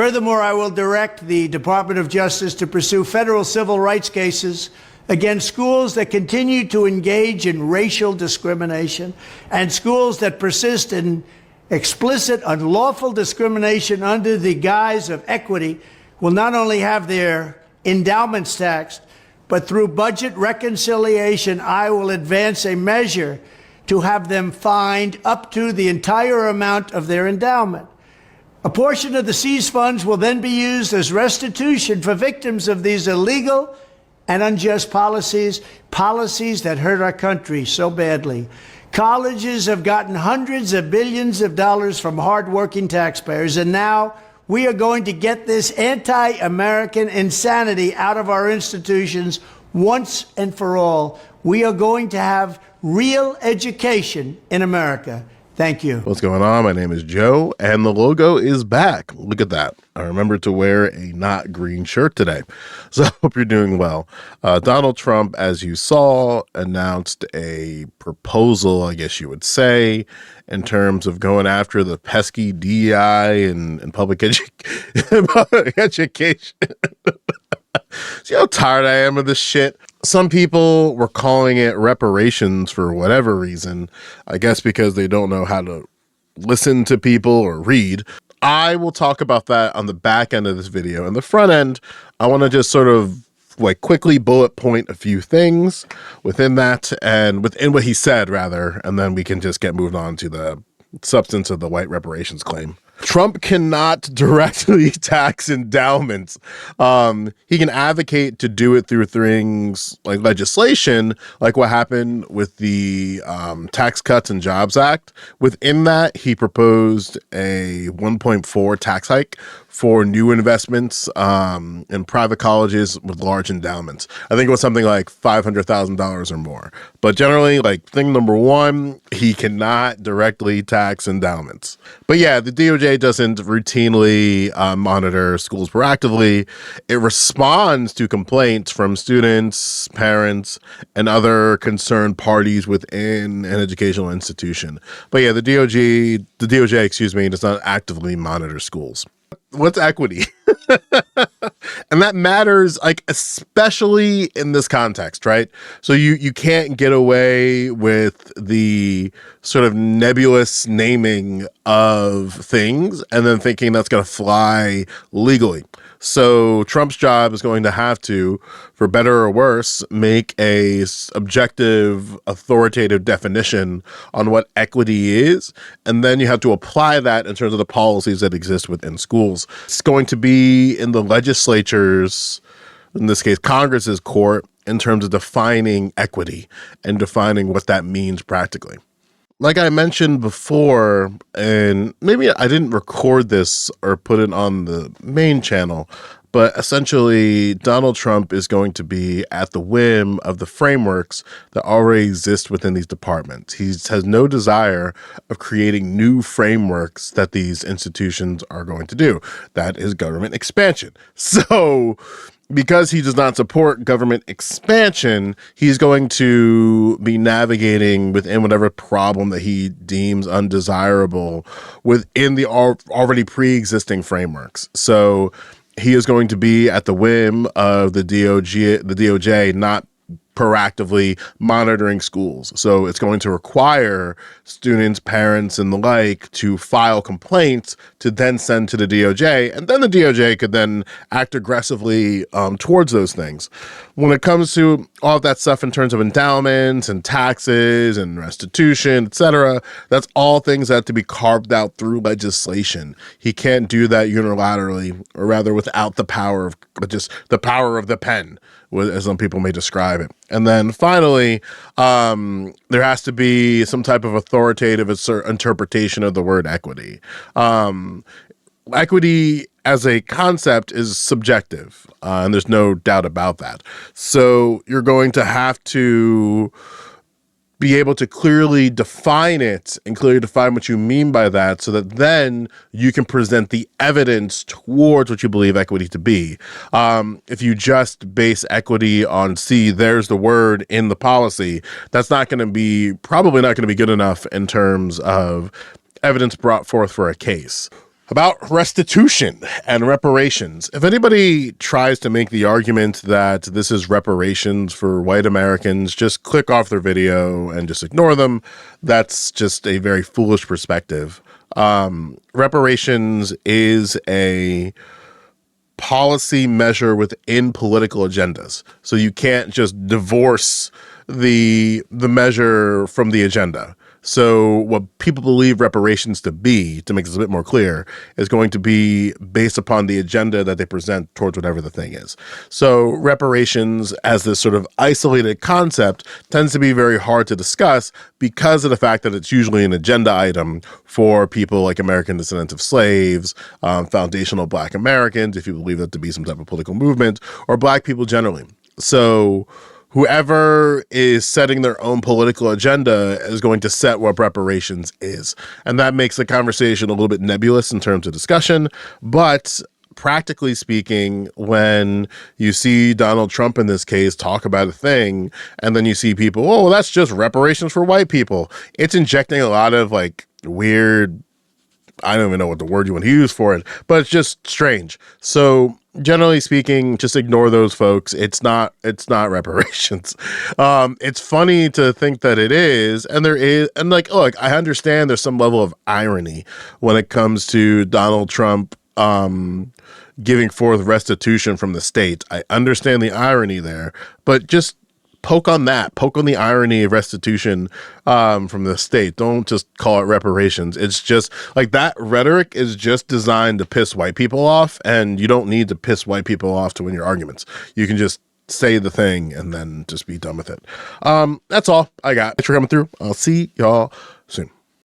Furthermore, I will direct the Department of Justice to pursue federal civil rights cases against schools that continue to engage in racial discrimination and schools that persist in explicit, unlawful discrimination under the guise of equity will not only have their endowments taxed, but through budget reconciliation, I will advance a measure to have them fined up to the entire amount of their endowment. A portion of the seized funds will then be used as restitution for victims of these illegal and unjust policies that hurt our country so badly. Colleges have gotten hundreds of billions of dollars from hardworking taxpayers, and now we are going to get this anti-American insanity out of our institutions once and for all. We are going to have real education in America. Thank you. What's going on? My name is Joe, and the logo is back. Look at that. I remembered to wear a not green shirt today, so I hope you're doing well. Donald Trump, as you saw, announced a proposal, I guess you would say, in terms of going after the pesky DEI and public education. See how tired I am of this shit? Some people were calling it reparations for whatever reason. I guess because they don't know how to listen to people or read. I will talk about that on the back end of this video. In the front end, I want to just sort of like quickly bullet point a few things within that and within what he said, rather, and then we can just get moved on to the substance of the white reparations claim. Trump cannot directly tax endowments. He can advocate to do it through things like legislation, like what happened with the Tax Cuts and Jobs Act. Within that, he proposed a 1.4 tax hike for new investments in private colleges with large endowments. I think it was something like $500,000 or more. But generally, like thing number one, he cannot directly tax endowments. But yeah, the DOJ doesn't routinely monitor schools proactively. It responds to complaints from students, parents, and other concerned parties within an educational institution. But yeah, the DOJ, excuse me, does not actively monitor schools. What's equity? And that matters, like, especially in this context, right? So you can't get away with the sort of nebulous naming of things and then thinking that's going to fly legally. So Trump's job is going to have to, for better or worse, make a objective, authoritative definition on what equity is. And then you have to apply that in terms of the policies that exist within schools. It's going to be in the legislature's, in this case, Congress's court, in terms of defining equity and defining what that means practically. Like I mentioned before, and maybe I didn't record this or put it on the main channel, but essentially Donald Trump is going to be at the whim of the frameworks that already exist within these departments. He has no desire of creating new frameworks that these institutions are going to do. That is government expansion. So because he does not support government expansion, he's going to be navigating within whatever problem that he deems undesirable within the already pre-existing frameworks. So he is going to be at the whim of the DOJ not proactively monitoring schools. So it's going to require students, parents, and the like to file complaints to then send to the DOJ, and then the DOJ could then act aggressively towards those things. When it comes to all of that stuff in terms of endowments and taxes and restitution, etc., that's all things that have to be carved out through legislation. He can't do that unilaterally, or rather without the power of just the power of the pen, as some people may describe it. And then finally, there has to be some type of authoritative interpretation of the word equity. Equity as a concept is subjective, and there's no doubt about that. So you're going to have to be able to clearly define it and clearly define what you mean by that, so that then you can present the evidence towards what you believe equity to be. If you just base equity on, see, there's the word in the policy, that's not going to be, probably not going to be good enough in terms of evidence brought forth for a case. about restitution and reparations. If anybody tries to make the argument that this is reparations for white Americans, just click off their video and just ignore them. That's just a very foolish perspective. Reparations is a policy measure within political agendas. So you can't just divorce the measure from the agenda. So what people believe reparations to be, to make this a bit more clear, is going to be based upon the agenda that they present towards whatever the thing is. So reparations as this sort of isolated concept tends to be very hard to discuss because of the fact that it's usually an agenda item for people like American descendants of slaves, foundational Black Americans, if you believe that to be some type of political movement, or Black people generally. So whoever is setting their own political agenda is going to set what reparations is. And that makes the conversation a little bit nebulous in terms of discussion. But practically speaking, when you see Donald Trump in this case talk about a thing, and then you see people, oh, well, that's just reparations for white people, it's injecting a lot of like weird, I don't even know what the word you want to use for it, but it's just strange. So generally speaking, just ignore those folks. It's not reparations. It's funny to think that it is, and there is, and like, look, I understand there's some level of irony when it comes to Donald Trump giving forth restitution from the state. I understand the irony there, but just poke on the irony of restitution from the state. Don't just call it reparations. It's just like that rhetoric is just designed to piss white people off, and you don't need to piss white people off to win your arguments. You can just say the thing and then just be done with it. That's all I got. Thanks for coming through. I'll see y'all